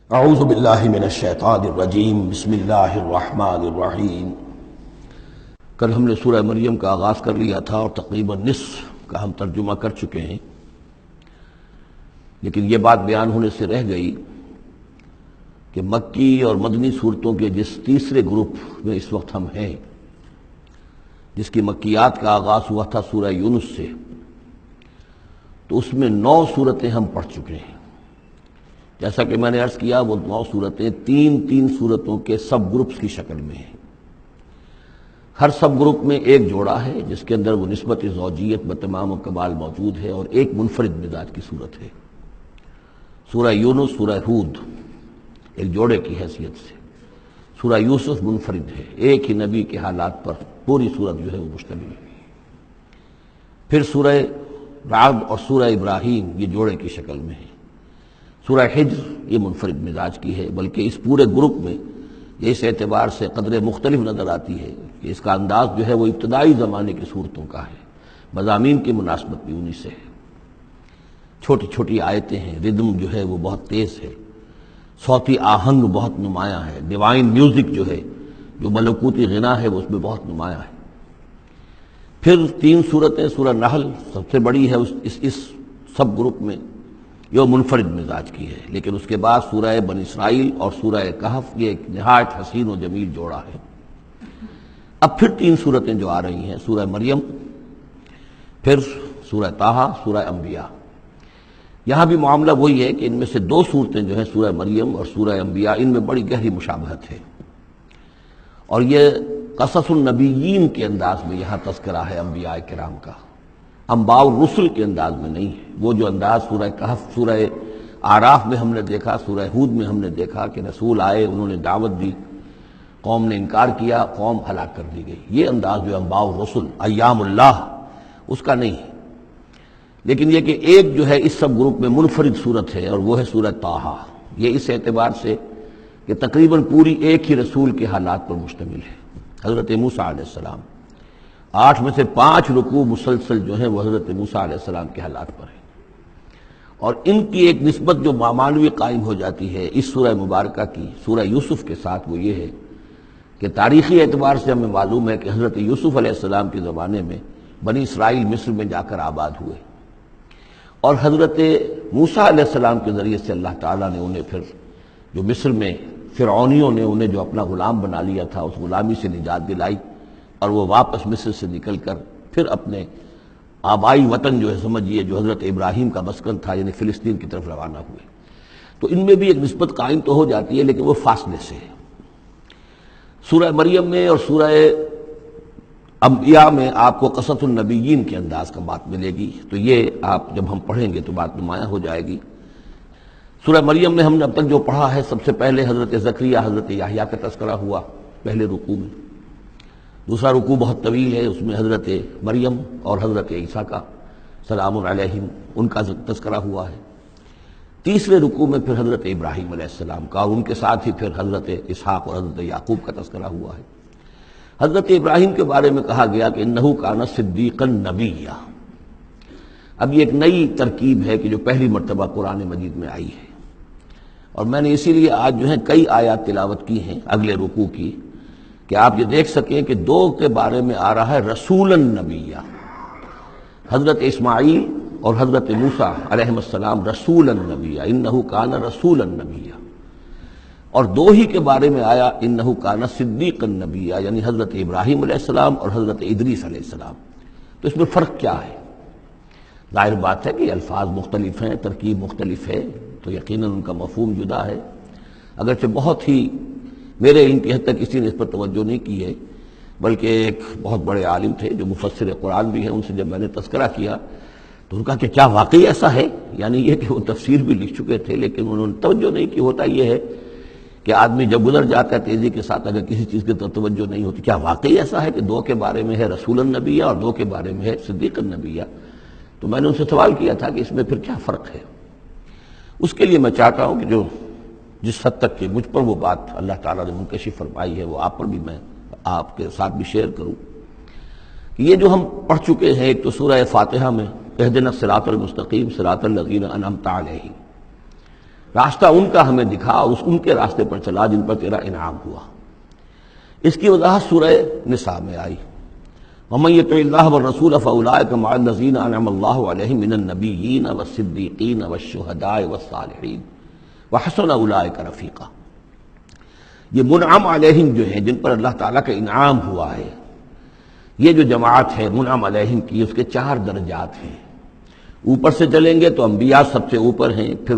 اعوذ باللہ من الشیطان الرجیم بسم اللہ الرحمن الرحیم۔ کل ہم نے سورہ مریم کا آغاز کر لیا تھا اور تقریباً نصف کا ہم ترجمہ کر چکے ہیں، لیکن یہ بات بیان ہونے سے رہ گئی کہ مکی اور مدنی صورتوں کے جس تیسرے گروپ میں اس وقت ہم ہیں، جس کی مکیات کا آغاز ہوا تھا سورہ یونس سے، تو اس میں 9 صورتیں ہم پڑھ چکے ہیں۔ جیسا کہ میں نے عرض کیا، وہ 9 صورتیں تین صورتوں کے سب گروپس کی شکل میں ہیں۔ ہر سب گروپ میں ایک جوڑا ہے جس کے اندر وہ نسبت زوجیت بتمام و کمال موجود ہے، اور ایک منفرد مزاج کی صورت ہے۔ سورہ یونس، سورہ ہود ایک جوڑے کی حیثیت سے، سورہ یوسف منفرد ہے، ایک ہی نبی کے حالات پر پوری صورت جو ہے وہ مشتمل ہے۔ پھر سورہ رعد اور سورہ ابراہیم یہ جوڑے کی شکل میں ہے۔ سورہ حجر یہ منفرد مزاج کی ہے، بلکہ اس پورے گروپ میں یہ اس اعتبار سے قدر مختلف نظر آتی ہے کہ اس کا انداز جو ہے وہ ابتدائی زمانے کی صورتوں کا ہے، مضامین کی مناسبت بھی انہی سے ہے۔ چھوٹی چھوٹی آیتیں ہیں، ردم جو ہے وہ بہت تیز ہے، صوتی آہنگ بہت نمایاں ہے، ڈیوائن میوزک جو ہے، جو ملکوتی غنا ہے، وہ اس میں بہت نمایاں ہے۔ پھر 3 صورتیں، سورہ نحل سب سے بڑی ہے اس سب گروپ میں، یہ منفرد مزاج کی ہے، لیکن اس کے بعد سورہ بنی اسرائیل اور سورہ کہف یہ ایک نہایت حسین و جمیل جوڑا ہے۔ اب پھر 3 صورتیں جو آ رہی ہیں، سورہ مریم، پھر سورہ طٰہٰ، سورہ انبیاء۔ یہاں بھی معاملہ وہی ہے کہ ان میں سے 2 صورتیں جو ہیں سورہ مریم اور سورہ انبیاء، ان میں بڑی گہری مشابہت ہے، اور یہ قصص النبیین کے انداز میں یہاں تذکرہ ہے انبیاء کرام کا، انباء الرسل کے انداز میں نہیں ہے۔ وہ جو انداز سورہ کہف، سورہ اعراف میں ہم نے دیکھا، سورہ ہود میں ہم نے دیکھا کہ رسول آئے، انہوں نے دعوت دی، قوم نے انکار کیا، قوم ہلاک کر دی گئی، یہ انداز جو انباء الرسل، ایام اللہ، اس کا نہیں ہے۔ لیکن یہ کہ ایک جو ہے اس سب گروپ میں منفرد صورت ہے، اور وہ ہے سورہ طٰہٰ۔ یہ اس اعتبار سے کہ تقریباً پوری ایک ہی رسول کے حالات پر مشتمل ہے، حضرت موسیٰ علیہ السلام۔ 8 میں سے 5 رکوع مسلسل جو ہیں وہ حضرت موسیٰ علیہ السلام کے حالات پر ہیں، اور ان کی ایک نسبت جو معنوی قائم ہو جاتی ہے اس سورہ مبارکہ کی سورہ یوسف کے ساتھ، وہ یہ ہے کہ تاریخی اعتبار سے ہمیں معلوم ہے کہ حضرت یوسف علیہ السلام کے زمانے میں بنی اسرائیل مصر میں جا کر آباد ہوئے، اور حضرت موسیٰ علیہ السلام کے ذریعے سے اللہ تعالیٰ نے انہیں پھر جو مصر میں فرعونیوں نے انہیں جو اپنا غلام بنا لیا تھا، اس غلامی سے نجات دلائی، اور وہ واپس مصر سے نکل کر پھر اپنے آبائی وطن جو ہے سمجھیے جو حضرت ابراہیم کا مسکن تھا، یعنی فلسطین کی طرف روانہ ہوئے۔ تو ان میں بھی ایک نسبت قائم تو ہو جاتی ہے، لیکن وہ فاصلے سے ہے۔ سورہ مریم میں اور سورہ انبیاء میں آپ کو قصص النبیین کے انداز کا بات ملے گی، تو یہ آپ جب ہم پڑھیں گے تو بات نمایاں ہو جائے گی۔ سورہ مریم میں ہم نے اب تک جو پڑھا ہے، سب سے پہلے حضرت زکریا، حضرت یحییٰ کا تذکرہ ہوا پہلے رکوع میں۔ دوسرا رکوع بہت طویل ہے، اس میں حضرت مریم اور حضرت عیسیٰ کا سلام علیہم ان کا تذکرہ ہوا ہے۔ تیسرے رکوع میں پھر حضرت ابراہیم علیہ السلام کا، اور ان کے ساتھ ہی پھر حضرت اسحاق اور حضرت یعقوب کا تذکرہ ہوا ہے۔ حضرت ابراہیم کے بارے میں کہا گیا کہ انہ کان صدیقا نبیا۔ اب یہ ایک نئی ترکیب ہے کہ جو پہلی مرتبہ قرآن مجید میں آئی ہے، اور میں نے اسی لیے آج جو ہے کئی آیات تلاوت کی ہیں اگلے رکوع کی، کہ آپ یہ دیکھ سکیں کہ 2 کے بارے میں آ رہا ہے رسولا نبیہ، حضرت اسماعیل اور حضرت موسیٰ علیہ السلام رسولا نبیہ، انہ کان رسولا نبیہ، اور 2 ہی کے بارے میں آیا انہ کان صدیقا نبیہ، یعنی حضرت ابراہیم علیہ السلام اور حضرت ادریس علیہ السلام۔ تو اس میں فرق کیا ہے؟ ظاہر بات ہے کہ الفاظ مختلف ہیں، ترکیب مختلف ہے، تو یقیناً ان کا مفہوم جدا ہے۔ اگرچہ بہت ہی میرے علم کی حد تک کسی نے اس پر توجہ نہیں کی ہے، بلکہ ایک بہت بڑے عالم تھے جو مفسر قرآن بھی ہیں، ان سے جب میں نے تذکرہ کیا تو ان کا کہ کیا واقعی ایسا ہے؟ یعنی یہ کہ وہ تفسیر بھی لکھ چکے تھے، لیکن انہوں نے توجہ نہیں کی۔ ہوتا یہ ہے کہ آدمی جب گزر جاتا ہے تیزی کے ساتھ، اگر کسی چیز کی توجہ نہیں ہوتی، کیا واقعی ایسا ہے کہ 2 کے بارے میں ہے رسول النبیہ اور 2 کے بارے میں ہے صدیق النبیہ؟ تو میں نے ان سے سوال کیا تھا کہ اس میں پھر کیا فرق ہے۔ اس کے لیے میں چاہتا ہوں کہ جو جس حد تک کہ مجھ پر وہ بات اللہ تعالیٰ نے منکشف فرمائی ہے، وہ آپ پر بھی میں آپ کے ساتھ بھی شیئر کروں۔ یہ جو ہم پڑھ چکے ہیں، ایک تو سورہ فاتحہ میں اہدنا الصراط المستقیم صراط الذین انعمت علیہم، راستہ ان کا ہمیں دکھا اور ان کے راستے پر چلا جن پر تیرا انعام ہوا۔ اس کی وضاحت سورہ نساء میں آئی، وَمَن يُطِعِ اللَّهَ وَالرَّسُولَ فَأُولَٰئِكَ مَعَ الَّذِينَ أَنْعَمَ اللَّهُ عَلَيْهِم مِّنَ النَّبِيِّينَ وَالصِّدِّيقِينَ وَالشُّهَدَاءِ وَالصَّالِحِينَ وَحَسُنَ أُولَٰئِكَ رَفِيقًا۔ یہ منعم علیہم جو ہیں، جن پر اللہ تعالیٰ کا انعام ہوا ہے، یہ جو جماعت ہے منعم علیہم کی، اس کے 4 درجات ہیں۔ اوپر سے چلیں گے تو انبیاء سب سے اوپر ہیں، پھر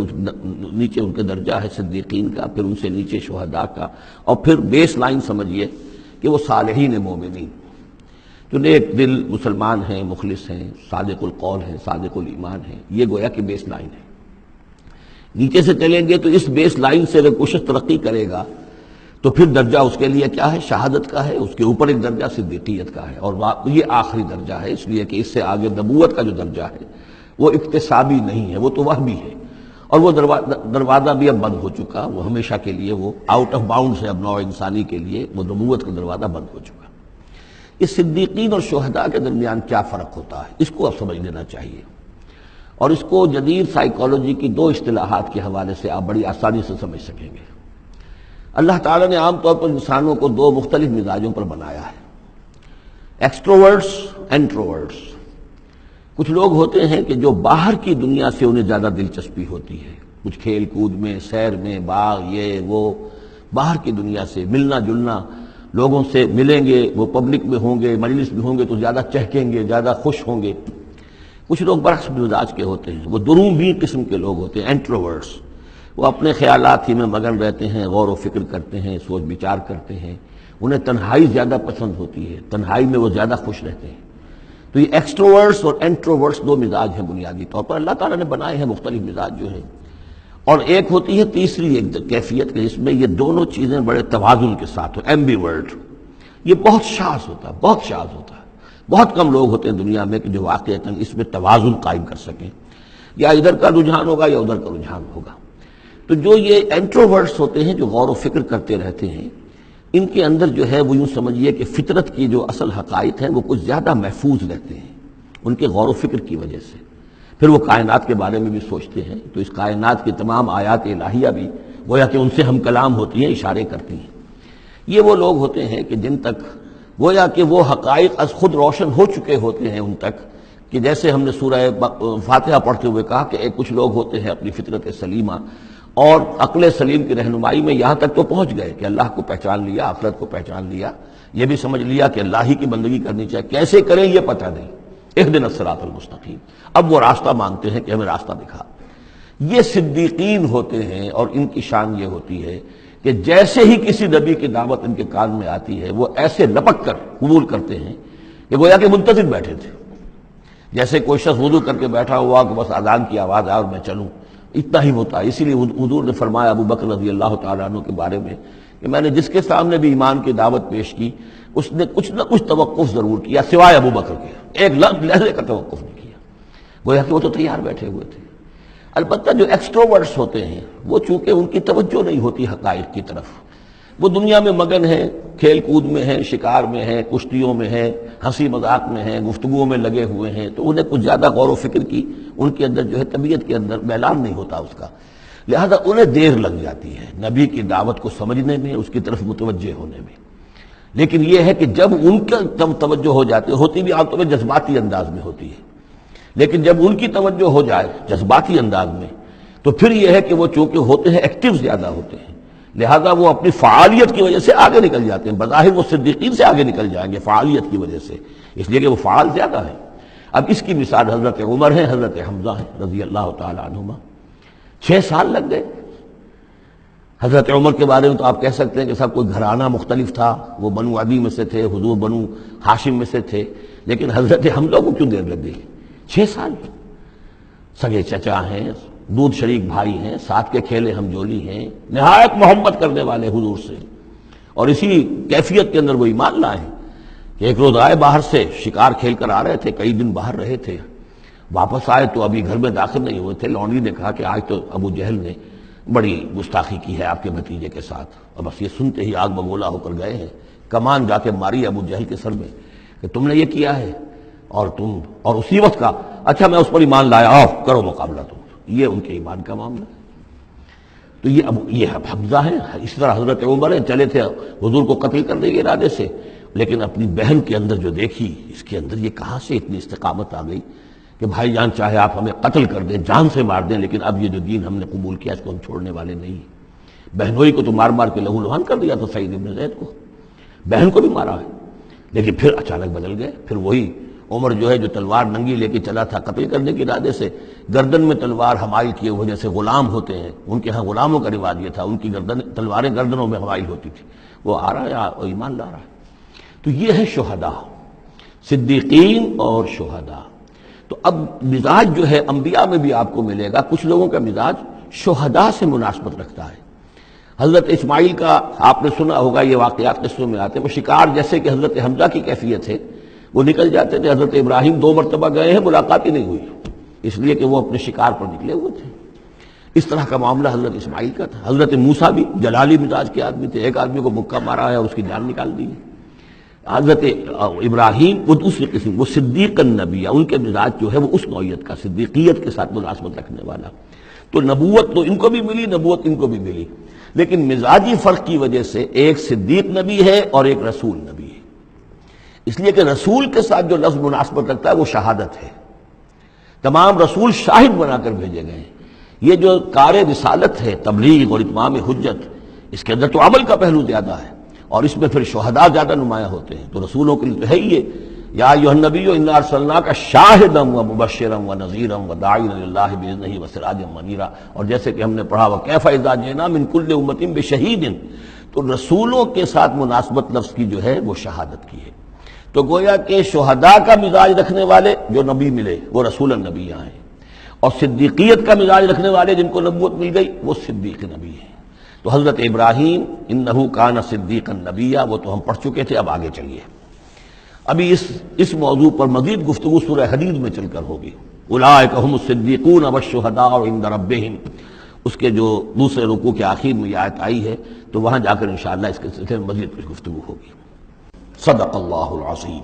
نیچے ان کے درجہ ہے صدیقین کا، پھر ان سے نیچے شہداء کا، اور پھر بیس لائن سمجھیے کہ وہ صالحین مومنین جو نیک دل مسلمان ہیں، مخلص ہیں، صادق القول ہیں، صادق الایمان ہیں، یہ گویا کہ بیس لائن ہے۔ نیچے سے چلیں گے تو اس بیس لائن سے اگر کوشش ترقی کرے گا تو پھر درجہ اس کے لیے کیا ہے؟ شہادت کا ہے، اس کے اوپر ایک درجہ صدیقیت کا ہے، اور یہ آخری درجہ ہے، اس لیے کہ اس سے آگے نبوت کا جو درجہ ہے وہ اکتسابی نہیں ہے، وہ تو وہمی ہے، اور وہ دروازہ بھی اب بند ہو چکا، وہ ہمیشہ کے لیے وہ آؤٹ آف باؤنڈز ہے، اب نوع انسانی کے لیے وہ نبوت کا دروازہ بند ہو چکا۔ اس صدیقین اور شہداء کے درمیان کیا فرق ہوتا ہے، اس کو اب سمجھ لینا چاہیے، اور اس کو جدید سائیکالوجی کی 2 اصطلاحات کے حوالے سے آپ بڑی آسانی سے سمجھ سکیں گے۔ اللہ تعالیٰ نے عام طور پر انسانوں کو 2 مختلف مزاجوں پر بنایا ہے، ایکسٹروورٹس، انٹروورٹس۔ کچھ لوگ ہوتے ہیں کہ جو باہر کی دنیا سے انہیں زیادہ دلچسپی ہوتی ہے، کچھ کھیل کود میں، سیر میں، باغ، یہ وہ، باہر کی دنیا سے ملنا جلنا، لوگوں سے ملیں گے، وہ پبلک میں ہوں گے، مجلس میں ہوں گے تو زیادہ چہکیں گے، زیادہ خوش ہوں گے۔ کچھ لوگ برعکس مزاج کے ہوتے ہیں، وہ دروبین قسم کے لوگ ہوتے ہیں، انٹروورٹس۔ وہ اپنے خیالات ہی میں مگن رہتے ہیں، غور و فکر کرتے ہیں، سوچ بچار کرتے ہیں، انہیں تنہائی زیادہ پسند ہوتی ہے، تنہائی میں وہ زیادہ خوش رہتے ہیں۔ تو یہ ایکسٹروورٹس اور انٹروورٹس 2 مزاج ہیں بنیادی طور پر، اللہ تعالیٰ نے بنائے ہیں مختلف مزاج جو ہیں۔ اور ایک ہوتی ہے تیسری ایک کیفیت کہ جس میں یہ دونوں چیزیں بڑے توازن کے ساتھ ہو، ایمبیورٹ۔ یہ بہت شاذ ہوتا ہے، بہت شاذ ہوتا ہے، بہت کم لوگ ہوتے ہیں دنیا میں کہ جو واقعتاً اس میں توازن قائم کر سکیں، یا ادھر کا رجحان ہوگا یا ادھر کا رجحان ہوگا۔ تو جو یہ انٹروورٹس ہوتے ہیں، جو غور و فکر کرتے رہتے ہیں، ان کے اندر جو ہے وہ یوں سمجھیے کہ فطرت کی جو اصل حقائق ہیں وہ کچھ زیادہ محفوظ رہتے ہیں ان کے غور و فکر کی وجہ سے۔ پھر وہ کائنات کے بارے میں بھی سوچتے ہیں، تو اس کائنات کی تمام آیات الہیہ بھی گویا کہ ان سے ہم کلام ہوتی ہیں، اشارے کرتی ہیں۔ یہ وہ لوگ ہوتے ہیں کہ جن تک گویا کہ وہ حقائق از خود روشن ہو چکے ہوتے ہیں ان تک، کہ جیسے ہم نے سورہ فاتحہ پڑھتے ہوئے کہا کہ کچھ لوگ ہوتے ہیں اپنی فطرت سلیمہ اور عقل سلیم کی رہنمائی میں یہاں تک تو پہنچ گئے کہ اللہ کو پہچان لیا، آخرت کو پہچان لیا، یہ بھی سمجھ لیا کہ اللہ ہی کی بندگی کرنی چاہیے، کیسے کریں یہ پتہ نہیں، اہدنا الصراط المستقیم، اب وہ راستہ مانگتے ہیں کہ ہمیں راستہ دکھا۔ یہ صدیقین ہوتے ہیں، اور ان کی شان یہ ہوتی ہے کہ جیسے ہی کسی نبی کی دعوت ان کے کان میں آتی ہے وہ ایسے لپک کر قبول کرتے ہیں کہ گویا کہ منتظر بیٹھے تھے، جیسے کوئی شخص وضو کر کے بیٹھا ہوا کہ بس اذان کی آواز آئے اور میں چلوں، اتنا ہی ہوتا ہے۔ اسی لیے حضور نے فرمایا ابو بکر رضی اللہ تعالیٰ عنہ کے بارے میں کہ میں نے جس کے سامنے بھی ایمان کی دعوت پیش کی اس نے کچھ نہ کچھ توقف ضرور کیا، سوائے ابو بکر کے، ایک لحظے کا توقف نہیں کیا، گویا کہ وہ تو تیار بیٹھے ہوئے تھے۔ البتہ جو ایکسٹروورٹس ہوتے ہیں وہ چونکہ ان کی توجہ نہیں ہوتی حقائق کی طرف، وہ دنیا میں مگن ہیں، کھیل کود میں ہیں، شکار میں ہیں، کشتیوں میں ہیں، ہنسی مذاق میں ہیں، گفتگوؤں میں لگے ہوئے ہیں، تو انہیں کچھ زیادہ غور و فکر کی ان کے اندر جو ہے طبیعت کے اندر میلان نہیں ہوتا اس کا، لہذا انہیں دیر لگ جاتی ہے نبی کی دعوت کو سمجھنے میں، اس کی طرف متوجہ ہونے میں۔ لیکن یہ ہے کہ جب ان کا توجہ ہو جاتی ہوتی بھی عام طور پر جذباتی انداز میں ہوتی ہے، لیکن جب ان کی توجہ ہو جائے جذباتی انداز میں تو پھر یہ ہے کہ وہ چونکہ ہوتے ہیں ایکٹیو زیادہ ہوتے ہیں، لہذا وہ اپنی فعالیت کی وجہ سے آگے نکل جاتے ہیں، بظاہر وہ صدیقین سے آگے نکل جائیں گے فعالیت کی وجہ سے، اس لیے کہ وہ فعال زیادہ ہیں۔ اب اس کی مثال حضرت عمر ہیں، حضرت حمزہ ہیں رضی اللہ تعالی عنہما، 6 سال لگ گئے۔ حضرت عمر کے بارے میں تو آپ کہہ سکتے ہیں کہ سب کوئی گھرانہ مختلف تھا، وہ بنو عدی میں سے تھے، حضور بنو ہاشم میں سے تھے، لیکن حضرت حمزہ کو کیوں دیر لگ گئی؟ 6 سال، سگے چچا ہیں، دودھ شریک بھائی ہیں، ساتھ کے کھیلے ہم جولی ہیں، نہایت محبت کرنے والے حضور سے، اور اسی کیفیت کے اندر وہ ایمان لائے کہ ایک روز آئے باہر سے، شکار کھیل کر آ رہے تھے، کئی دن باہر رہے تھے، واپس آئے تو ابھی گھر میں داخل نہیں ہوئے تھے، لونڈی نے کہا کہ آج تو ابو جہل نے بڑی گستاخی کی ہے آپ کے بھتیجے کے ساتھ، اور بس یہ سنتے ہی آگ بگولا ہو کر گئے ہیں، کمان جا کے ماری ابو جہل کے سر میں کہ تم نے یہ کیا ہے، اور اسی وقت کا اچھا میں اس پر ایمان لایا، آؤ کرو مقابلہ تم، یہ ان کے ایمان کا معاملہ ہے۔ تو یہ اب یہ حمزہ ہے، اس طرح حضرت عمر ہے، چلے تھے حضور کو قتل کرنے کے ارادے سے، لیکن اپنی بہن کے اندر جو دیکھی، اس کے اندر یہ کہاں سے اتنی استقامت آ گئی کہ بھائی جان چاہے آپ ہمیں قتل کر دیں، جان سے مار دیں، لیکن اب یہ جو دین ہم نے قبول کیا اس کو ہم چھوڑنے والے نہیں ہیں۔ بہنوئی کو تو مار مار کے لہو لہان کر دیا تھا سعید بن زید کو، بہن کو بھی مارا ہے، لیکن پھر اچانک بدل گئے۔ پھر وہی عمر جو ہے جو تلوار ننگی لے کے چلا تھا قتل کرنے کے ارادے سے، گردن میں تلوار حمائل کیے ہوئے، جیسے غلام ہوتے ہیں، ان کے ہاں غلاموں کا رواج یہ تھا، ان کی تلواریں گردنوں میں حمائل ہوتی تھی، وہ آ رہا ہے اور ایمان لا رہا ہے۔ تو یہ ہے شہداء، صدیقین اور شہداء۔ تو اب مزاج جو ہے انبیاء میں بھی آپ کو ملے گا، کچھ لوگوں کا مزاج شہداء سے مناسبت رکھتا ہے۔ حضرت اسماعیل کا آپ نے سنا ہوگا، یہ واقعات قصوں میں آتے ہیں، وہ شکار جیسے کہ حضرت حمزہ کی کیفیت ہے، وہ نکل جاتے تھے۔ حضرت ابراہیم 2 مرتبہ گئے ہیں، ملاقات ہی نہیں ہوئی، اس لیے کہ وہ اپنے شکار پر نکلے ہوئے تھے۔ اس طرح کا معاملہ حضرت اسماعیل کا تھا۔ حضرت موسیٰ بھی جلالی مزاج کے آدمی تھے، ایک آدمی کو مکہ مارا ہے اور اس کی جان نکال دی ہے۔ حضرت ابراہیم وہ دوسری قسم، وہ صدیق النبی، ان کے مزاج جو ہے وہ اس نوعیت کا، صدیقیت کے ساتھ مناسبت رکھنے والا۔ تو نبوت تو ان کو بھی ملی، نبوت ان کو بھی ملی، لیکن مزاجی فرق کی وجہ سے ایک صدیق نبی ہے اور ایک رسول نبی ہے۔ اس لیے کہ رسول کے ساتھ جو لفظ مناسبت رکھتا ہے وہ شہادت ہے۔ تمام رسول شاہد بنا کر بھیجے گئے ہیں۔ یہ جو کار رسالت ہے، تبلیغ اور اتمام حجت، اس کے اندر تو عمل کا پہلو زیادہ ہے، اور اس میں پھر شہداء زیادہ نمایاں ہوتے ہیں۔ تو رسولوں کے لیے تو ہے ہی یہ، یا ایھا النبی انا ارسلناک شاہدا ومبشرا ونذیرا وداعیا الی اللہ باذنہ وسراجا منیرا، اور جیسے کہ ہم نے پڑھا وکیف اذا جئنا من کل امۃ بشہید، تو رسولوں کے ساتھ مناسبت لفظ کی جو ہے وہ شہادت کی ہے۔ تو گویا کہ شہداء کا مزاج رکھنے والے جو نبی ملے وہ رسول النبی ہیں، اور صدیقیت کا مزاج رکھنے والے جن کو نبوت مل گئی وہ صدیق نبی ہیں۔ تو حضرت ابراہیم انہ کان صدیقا نبیا، وہ تو ہم پڑھ چکے تھے، اب آگے چلیے۔ ابھی اس موضوع پر مزید گفتگو سورہ حدید میں چل کر ہوگی۔ اولئک ھم الصدیقون والشہداء عند ربہم، اس کے جو دوسرے رکوع کے آخر میں یہ آیت آئی ہے، تو وہاں جا کر انشاءاللہ اس کے سلسلے میں مزید کچھ گفتگو ہوگی۔ صدق اللہ العظیم۔